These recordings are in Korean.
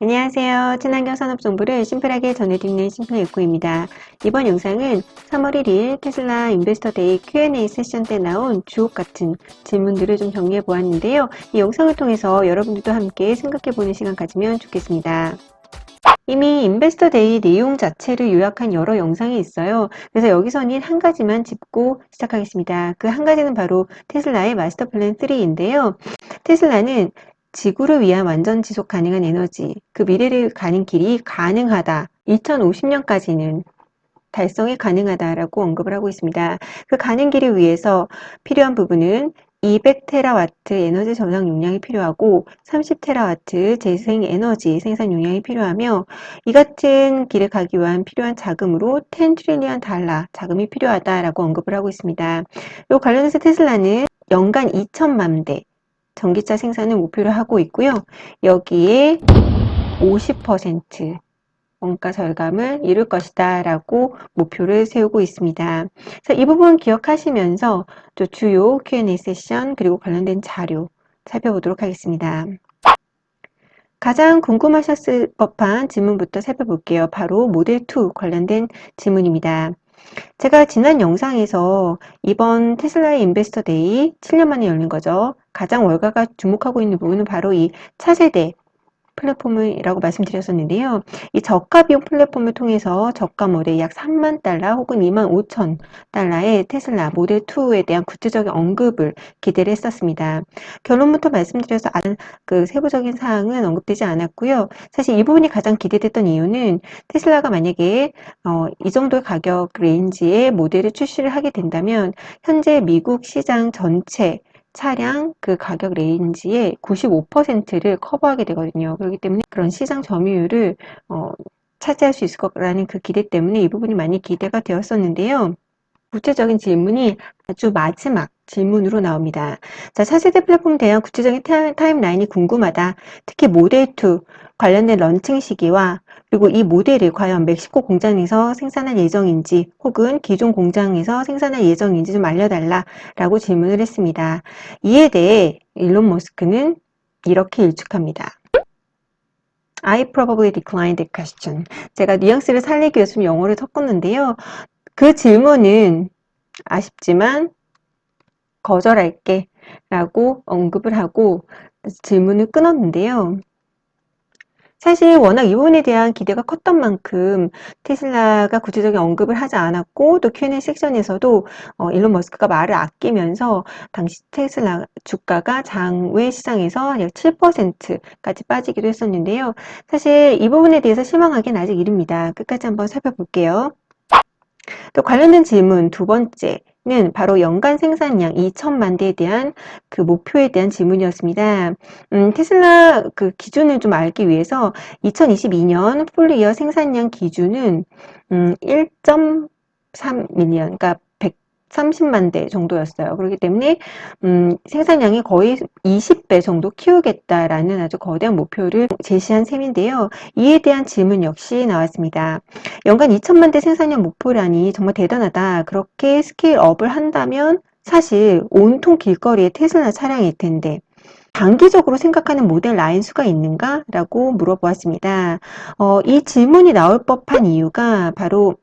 안녕하세요. 친환경 산업정보를 심플하게 전해드리는 심플에코입니다. 이번 영상은 3월 1일 테슬라 인베스터데이 Q&A 세션 때 나온 주옥 같은 질문들을 좀 정리해 보았는데요. 이 영상을 통해서 여러분들도 함께 생각해 보는 시간 가지면 좋겠습니다. 이미 인베스터데이 내용 자체를 요약한 여러 영상이 있어요. 그래서 여기서는 한 가지만 짚고 시작하겠습니다. 그 한 가지는 바로 테슬라의 마스터 플랜 3인데요. 테슬라는 지구를 위한 완전 지속 가능한 에너지, 그 미래를 가는 길이 가능하다. 2050년까지는 달성이 가능하다라고 언급을 하고 있습니다. 그 가는 길을 위해서 필요한 부분은 200테라와트 에너지 저장 용량이 필요하고 30테라와트 재생 에너지 생산 용량이 필요하며 이 같은 길을 가기 위한 필요한 자금으로 10 트릴리언 달러 자금이 필요하다라고 언급을 하고 있습니다. 이 관련해서 테슬라는 연간 2천만 대 전기차 생산을 목표로 하고 있고요. 여기에 50% 원가 절감을 이룰 것이다 라고 목표를 세우고 있습니다. 그래서 이 부분 기억하시면서 또 주요 Q&A 세션 그리고 관련된 자료 살펴보도록 하겠습니다. 가장 궁금하셨을 법한 질문부터 살펴볼게요. 바로 모델2 관련된 질문입니다. 제가 지난 영상에서 이번 테슬라의 인베스터 데이 7년 만에 열린 거죠. 가장 월가가 주목하고 있는 부분은 바로 이 차세대 플랫폼이라고 말씀드렸었는데요. 이 저가 비용 플랫폼을 통해서 저가 모델 약 3만 달러 혹은 2만 5천 달러의 테슬라 모델 2에 대한 구체적인 언급을 기대를 했었습니다. 결론부터 말씀드려서 그 세부적인 사항은 언급되지 않았고요. 사실 이 부분이 가장 기대됐던 이유는 테슬라가 만약에 이 정도의 가격 레인지의 모델을 출시를 하게 된다면 현재 미국 시장 전체 차량 그 가격 레인지의 95%를 커버하게 되거든요. 그렇기 때문에 그런 시장 점유율을 차지할 수 있을 거라는 그 기대 때문에 이 부분이 많이 기대가 되었었는데요. 구체적인 질문이 아주 마지막 질문으로 나옵니다. 자, 차세대 플랫폼에 대한 구체적인 타임라인이 궁금하다. 특히 모델2 관련된 런칭 시기와 그리고 이 모델을 과연 멕시코 공장에서 생산할 예정인지 혹은 기존 공장에서 생산할 예정인지 좀 알려달라라고 질문을 했습니다. 이에 대해 일론 머스크는 이렇게 일축합니다. I probably declined the question. 제가 뉘앙스를 살리기 위해서 좀 영어를 섞었는데요. 그 질문은 아쉽지만 거절할게 라고 언급을 하고 질문을 끊었는데요. 사실 워낙 이 부분에 대한 기대가 컸던 만큼 테슬라가 구체적인 언급을 하지 않았고 또 Q&A 섹션에서도 일론 머스크가 말을 아끼면서 당시 테슬라 주가가 장외 시장에서 약 7%까지 빠지기도 했었는데요. 사실 이 부분에 대해서 실망하기는 아직 이릅니다. 끝까지 한번 살펴볼게요. 또 관련된 질문 두 번째는 바로 연간 생산량 2천만 대에 대한 그 목표에 대한 질문이었습니다. 테슬라 그 기준을 좀 알기 위해서 2022년 풀리어 생산량 기준은 1.3 밀리언, 그러니까 130만 대 정도였어요. 그렇기 때문에 생산량이 거의 20배 정도 키우겠다라는 아주 거대한 목표를 제시한 셈인데요. 이에 대한 질문 역시 나왔습니다. 연간 2천만 대 생산량 목표라니 정말 대단하다. 그렇게 스케일업을 한다면 사실 온통 길거리에 테슬라 차량일 텐데 단기적으로 생각하는 모델 라인 수가 있는가? 라고 물어보았습니다. 이 질문이 나올 법한 이유가 바로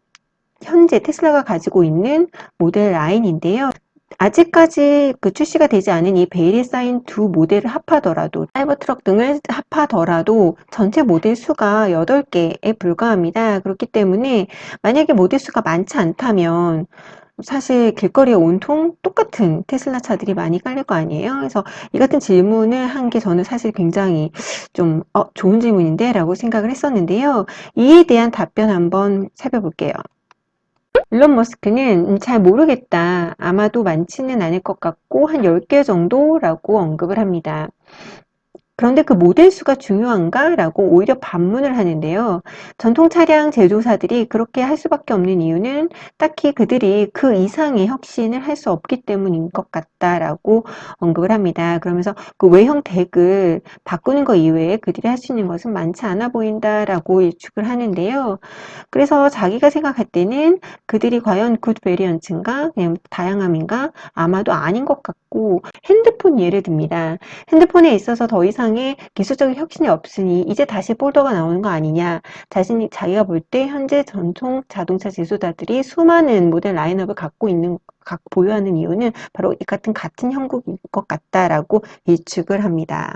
현재 테슬라가 가지고 있는 모델 라인인데요. 아직까지 그 출시가 되지 않은 이 베일에 쌓인 두 모델을 합하더라도 사이버트럭 등을 합하더라도 전체 모델 수가 8개에 불과합니다. 그렇기 때문에 만약에 모델 수가 많지 않다면 사실 길거리에 온통 똑같은 테슬라 차들이 많이 깔릴 거 아니에요. 그래서 이 같은 질문을 한 게 저는 사실 굉장히 좀 좋은 질문인데 라고 생각을 했었는데요. 이에 대한 답변 한번 살펴볼게요. 일론 머스크는 잘 모르겠다. 아마도 많지는 않을 것 같고 한 10개 정도라고 언급을 합니다. 그런데 그 모델 수가 중요한가? 라고 오히려 반문을 하는데요. 전통 차량 제조사들이 그렇게 할 수밖에 없는 이유는 딱히 그들이 그 이상의 혁신을 할 수 없기 때문인 것 같다라고 언급을 합니다. 그러면서 그 외형 덱을 바꾸는 것 이외에 그들이 할 수 있는 것은 많지 않아 보인다라고 일축을 하는데요. 그래서 자기가 생각할 때는 그들이 과연 굿 베리언츠인가? 그냥 다양함인가? 아마도 아닌 것 같고 핸드폰 예를 듭니다. 핸드폰에 있어서 더 이상 이상의 기술적인 혁신이 없으니 이제 다시 폴더가 나오는 거 아니냐. 자기가 볼 때 현재 전통 자동차 제조사들이 수많은 모델 라인업을 보유하는 이유는 바로 이 같은 형국인 것 같다라고 예측을 합니다.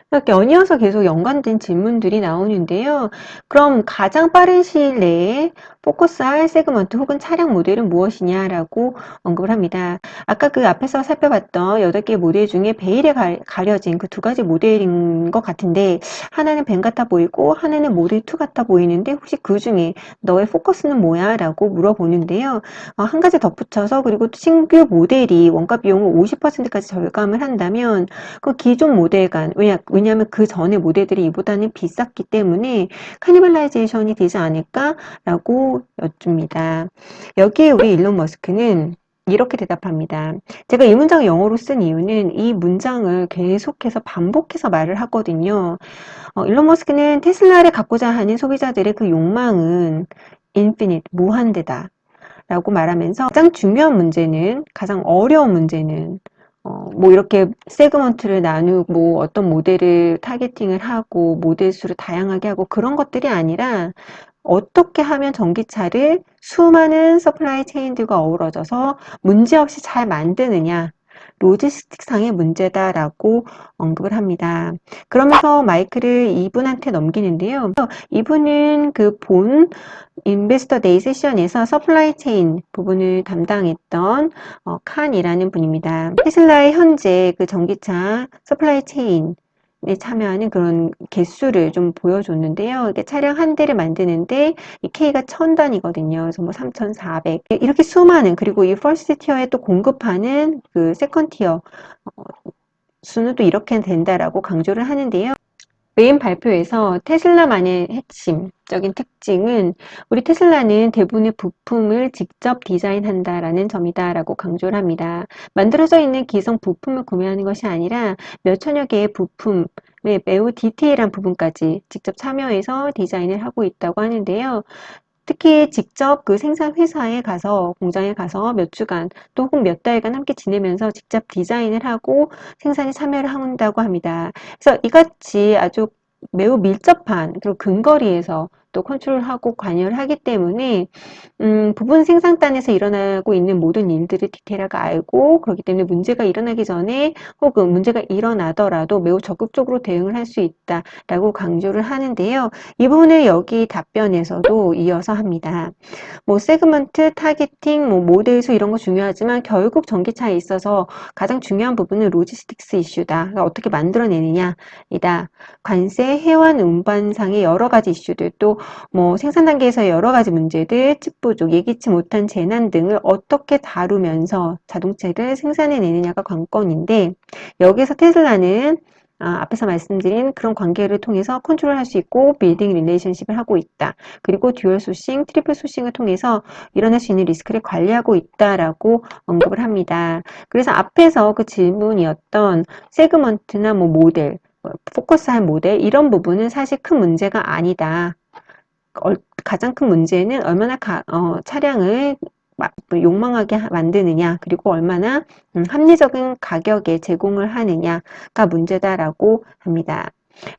이렇게 연이어서 계속 연관된 질문들이 나오는데요. 그럼 가장 빠른 시일 내에 포커스할 세그먼트 혹은 차량 모델은 무엇이냐라고 언급을 합니다. 아까 그 앞에서 살펴봤던 8개 모델 중에 베일에 가려진 그 두 가지 모델인 것 같은데, 하나는 벤 같아 보이고 하나는 모델 2 같아 보이는데 혹시 그 중에 너의 포커스는 뭐야? 라고 물어보는데요. 한 가지 덧붙여서, 그리고 신규 모델이 원가 비용을 50%까지 절감을 한다면 그 기존 모델 간, 왜냐하면 그 전에 모델들이 이보다는 비쌌기 때문에 카니발라이제이션이 되지 않을까라고 여쭙니다. 여기에 우리 일론 머스크는 이렇게 대답합니다. 제가 이 문장을 영어로 쓴 이유는 이 문장을 계속해서 반복해서 말을 하거든요. 일론 머스크는 테슬라를 갖고자 하는 소비자들의 그 욕망은 인피니트, 무한대다 라고 말하면서, 가장 어려운 문제는 뭐 이렇게 세그먼트를 나누고 어떤 모델을 타겟팅을 하고 모델 수를 다양하게 하고 그런 것들이 아니라, 어떻게 하면 전기차를 수많은 서플라이 체인들과 어우러져서 문제없이 잘 만드느냐, 로지스틱상의 문제다라고 언급을 합니다. 그러면서 마이크를 이분한테 넘기는데요. 이분은 그 본 인베스터 데이 세션에서 서플라이 체인 부분을 담당했던 칸이라는 분입니다. 테슬라의 현재 그 전기차 서플라이 체인에 참여하는 그런 개수를 좀 보여줬는데요. 이게 차량 한 대를 만드는데 이 K가 1000단이거든요. 그래서 뭐 3400. 이렇게 수많은, 그리고 이 퍼스트 티어에 또 공급하는 그 세컨 티어 수는 또 이렇게 된다라고 강조를 하는데요. 메인 발표에서 테슬라만의 핵심적인 특징은, 우리 테슬라는 대부분의 부품을 직접 디자인한다라는 점이다라고 강조를 합니다. 만들어져 있는 기성 부품을 구매하는 것이 아니라 몇 천여 개의 부품의 매우 디테일한 부분까지 직접 참여해서 디자인을 하고 있다고 하는데요. 특히 직접 그 생산 회사에 가서, 공장에 가서 몇 주간 또 혹은 몇 달간 함께 지내면서 직접 디자인을 하고 생산에 참여를 한다고 합니다. 그래서 이같이 아주 매우 밀접한, 그리고 근거리에서 또 컨트롤하고 관여를 하기 때문에 부분 생산단에서 일어나고 있는 모든 일들을 디테일하게 알고, 그렇기 때문에 문제가 일어나기 전에 혹은 문제가 일어나더라도 매우 적극적으로 대응을 할 수 있다라고 강조를 하는데요. 이 부분을 여기 답변에서도 이어서 합니다. 뭐 세그먼트, 타겟팅, 뭐 모델수 이런 거 중요하지만 결국 전기차에 있어서 가장 중요한 부분은 로지스틱스 이슈다. 그러니까 어떻게 만들어내느냐이다. 관세, 해완, 운반상의 여러 가지 이슈들, 또 뭐 생산 단계에서 여러 가지 문제들, 칩 부족, 예기치 못한 재난 등을 어떻게 다루면서 자동차를 생산해내느냐가 관건인데, 여기서 테슬라는 앞에서 말씀드린 그런 관계를 통해서 컨트롤할 수 있고 빌딩 릴레이션십을 하고 있다. 그리고 듀얼 소싱, 트리플 소싱을 통해서 일어날 수 있는 리스크를 관리하고 있다라고 언급을 합니다. 그래서 앞에서 그 질문이었던 세그먼트나 뭐 모델, 포커스한 모델, 이런 부분은 사실 큰 문제가 아니다. 가장 큰 문제는 얼마나 차량을 욕망하게 만드느냐, 그리고 얼마나 합리적인 가격에 제공을 하느냐가 문제다라고 합니다.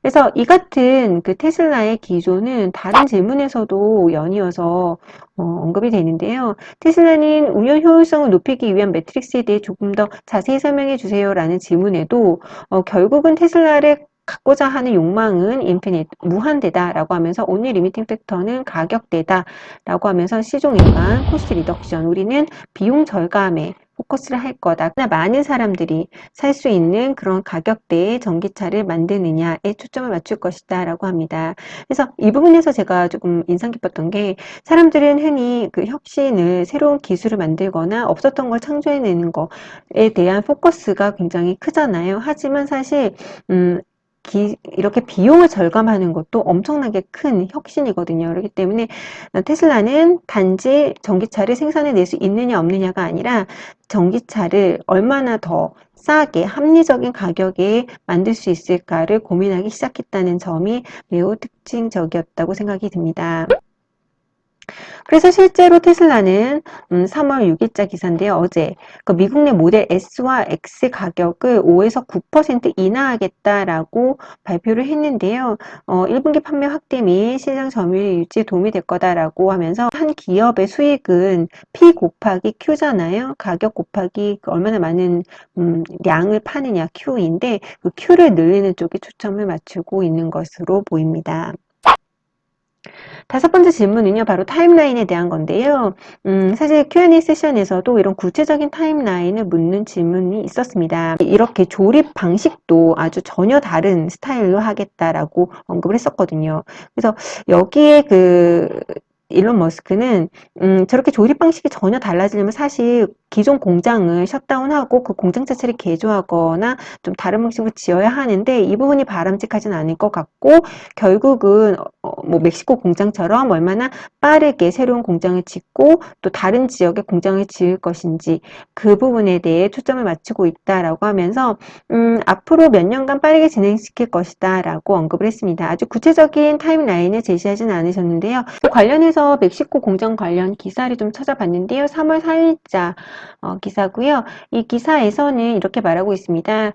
그래서 이 같은 그 테슬라의 기조는 다른 질문에서도 연이어서 언급이 되는데요. 테슬라는 운영 효율성을 높이기 위한 매트릭스에 대해 조금 더 자세히 설명해 주세요 라는 질문에도 결국은 테슬라를 갖고자 하는 욕망은 인피니트, 무한대다라고 하면서 only limiting factor는 가격대다 라고 하면서 시종 일관, 코스트 리덕션, 우리는 비용 절감에 포커스를 할 거다. 많은 사람들이 살 수 있는 그런 가격대의 전기차를 만드느냐에 초점을 맞출 것이다 라고 합니다. 그래서 이 부분에서 제가 조금 인상 깊었던 게, 사람들은 흔히 그 혁신을, 새로운 기술을 만들거나 없었던 걸 창조해내는 것에 대한 포커스가 굉장히 크잖아요. 하지만 사실 이렇게 비용을 절감하는 것도 엄청나게 큰 혁신이거든요. 그렇기 때문에 테슬라는 단지 전기차를 생산해낼 수 있느냐 없느냐가 아니라 전기차를 얼마나 더 싸게 합리적인 가격에 만들 수 있을까를 고민하기 시작했다는 점이 매우 특징적이었다고 생각이 듭니다. 그래서 실제로 테슬라는 3월 6일자 기사인데요. 어제 그 미국 내 모델 S와 X 가격을 5에서 9% 인하하겠다라고 발표를 했는데요. 1분기 판매 확대 및 시장 점유율 유지에 도움이 될 거다라고 하면서 한 기업의 수익은 P 곱하기 Q잖아요. 가격 곱하기 얼마나 많은 양을 파느냐 Q인데 그 Q를 늘리는 쪽에 초점을 맞추고 있는 것으로 보입니다. 다섯 번째 질문은요, 바로 타임라인에 대한 건데요. 사실 Q&A 세션에서도 이런 구체적인 타임라인을 묻는 질문이 있었습니다. 이렇게 조립 방식도 아주 전혀 다른 스타일로 하겠다라고 언급을 했었거든요. 그래서 여기에 일론 머스크는 저렇게 조립 방식이 전혀 달라지려면 사실 기존 공장을 셧다운하고 그 공장 자체를 개조하거나 좀 다른 방식으로 지어야 하는데 이 부분이 바람직하진 않을 것 같고 결국은 뭐 멕시코 공장처럼 얼마나 빠르게 새로운 공장을 짓고 또 다른 지역에 공장을 지을 것인지 그 부분에 대해 초점을 맞추고 있다라고 하면서 앞으로 몇 년간 빠르게 진행시킬 것이다 라고 언급을 했습니다. 아주 구체적인 타임라인을 제시하진 않으셨는데요. 그 관련해서 멕시코 공장 관련 기사를 좀 찾아봤는데요. 3월 4일자 기사고요. 이 기사에서는 이렇게 말하고 있습니다.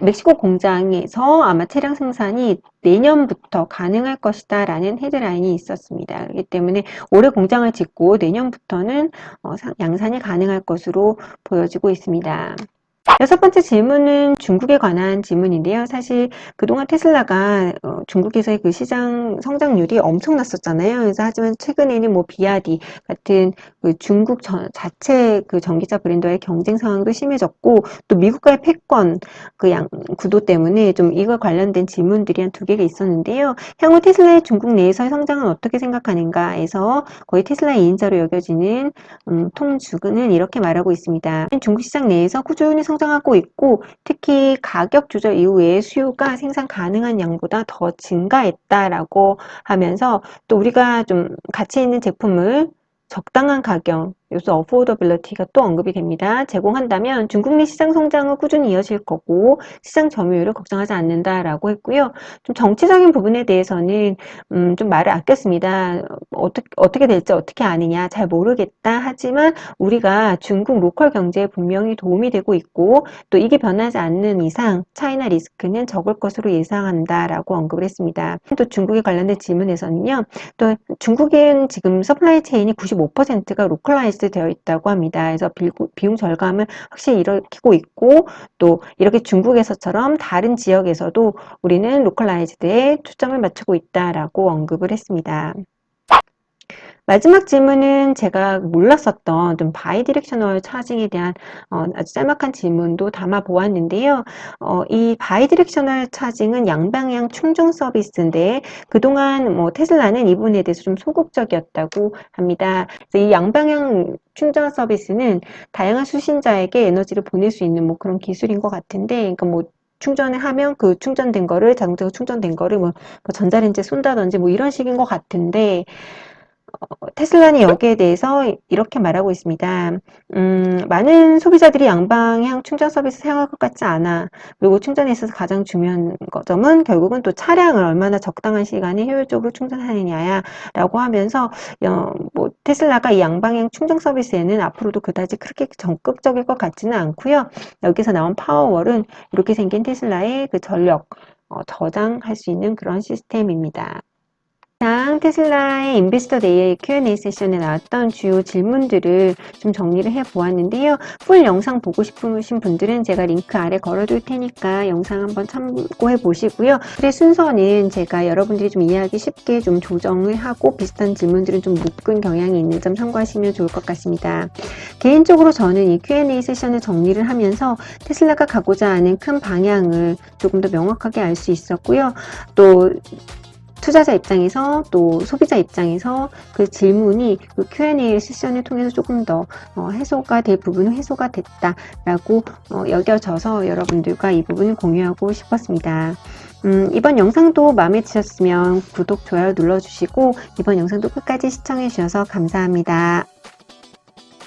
멕시코 공장에서 아마 차량 생산이 내년부터 가능할 것이다 라는 헤드라인이 있었습니다. 그렇기 때문에 올해 공장을 짓고 내년부터는 양산이 가능할 것으로 보여지고 있습니다. 여섯 번째 질문은 중국에 관한 질문인데요. 사실 그동안 테슬라가 중국에서의 그 시장 성장률이 엄청났었잖아요. 그래서 하지만 최근에는 뭐 비아디 같은 그 중국 자체 그 전기차 브랜드와의 경쟁 상황도 심해졌고 또 미국과의 패권 그 구도 때문에 좀 이거 관련된 질문들이 한 두 개가 있었는데요. 향후 테슬라의 중국 내에서의 성장은 어떻게 생각하는가에서 거의 테슬라의 2인자로 여겨지는 통주는 이렇게 말하고 있습니다. 중국 시장 내에서 꾸준히 성장하고 있고 특히 가격 조절 이후에 수요가 생산 가능한 양보다 더 증가했다라고 하면서 또 우리가 좀 가치 있는 제품을 적당한 가격, 요소 어포더빌리티가 또 언급이 됩니다. 제공한다면 중국 내 시장 성장은 꾸준히 이어질 거고 시장 점유율을 걱정하지 않는다라고 했고요. 좀 정치적인 부분에 대해서는 좀 말을 아꼈습니다. 어떻게 될지 어떻게 아느냐 잘 모르겠다 하지만 우리가 중국 로컬 경제에 분명히 도움이 되고 있고 또 이게 변하지 않는 이상 차이나 리스크는 적을 것으로 예상한다라고 언급을 했습니다. 또 중국에 관련된 질문에서는요. 또 중국은 지금 서플라이 체인이 95%가 로컬라이즈 되어 있다고 합니다. 그래서 비용 절감을 확실히 일으키고 있고 또 이렇게 중국에서처럼 다른 지역에서도 우리는 로컬라이즈드에 초점을 맞추고 있다라고 언급을 했습니다. 마지막 질문은 제가 몰랐었던 좀 바이디렉셔널 차징에 대한 아주 짤막한 질문도 담아 보았는데요. 이 바이디렉셔널 차징은 양방향 충전 서비스인데 그동안 뭐 테슬라는 이 부분에 대해서 좀 소극적이었다고 합니다. 그래서 이 양방향 충전 서비스는 다양한 수신자에게 에너지를 보낼 수 있는 뭐 그런 기술인 것 같은데, 그러니까 뭐 충전을 하면 그 충전된 거를 자동차가 충전된 거를 뭐 전자레인지에 쏜다든지 뭐 이런 식인 것 같은데 테슬라는 여기에 대해서 이렇게 말하고 있습니다. 많은 소비자들이 양방향 충전 서비스 사용할 것 같지 않아. 그리고 충전에 있어서 가장 중요한 점은 결국은 또 차량을 얼마나 적당한 시간에 효율적으로 충전하느냐야 라고 하면서 뭐 테슬라가 이 양방향 충전 서비스에는 앞으로도 그다지 그렇게 적극적일 것 같지는 않고요. 여기서 나온 파워월은 이렇게 생긴 테슬라의 그 전력 저장할 수 있는 그런 시스템입니다. 이상 테슬라의 인베스터 데이 Q&A 세션에 나왔던 주요 질문들을 좀 정리를 해 보았는데요. 풀 영상 보고 싶으신 분들은 제가 링크 아래 걸어둘 테니까 영상 한번 참고해 보시고요. 글의 순서는 제가 여러분들이 좀 이해하기 쉽게 좀 조정을 하고 비슷한 질문들은 좀 묶은 경향이 있는 점 참고하시면 좋을 것 같습니다. 개인적으로 저는 이 Q&A 세션을 정리를 하면서 테슬라가 가고자 하는 큰 방향을 조금 더 명확하게 알 수 있었고요. 또 투자자 입장에서 또 소비자 입장에서 그 질문이 그 Q&A 세션을 통해서 조금 더 해소가 될 부분은 해소가 됐다라고 여겨져서 여러분들과 이 부분을 공유하고 싶었습니다. 이번 영상도 마음에 드셨으면 구독, 좋아요 눌러주시고 이번 영상도 끝까지 시청해 주셔서 감사합니다.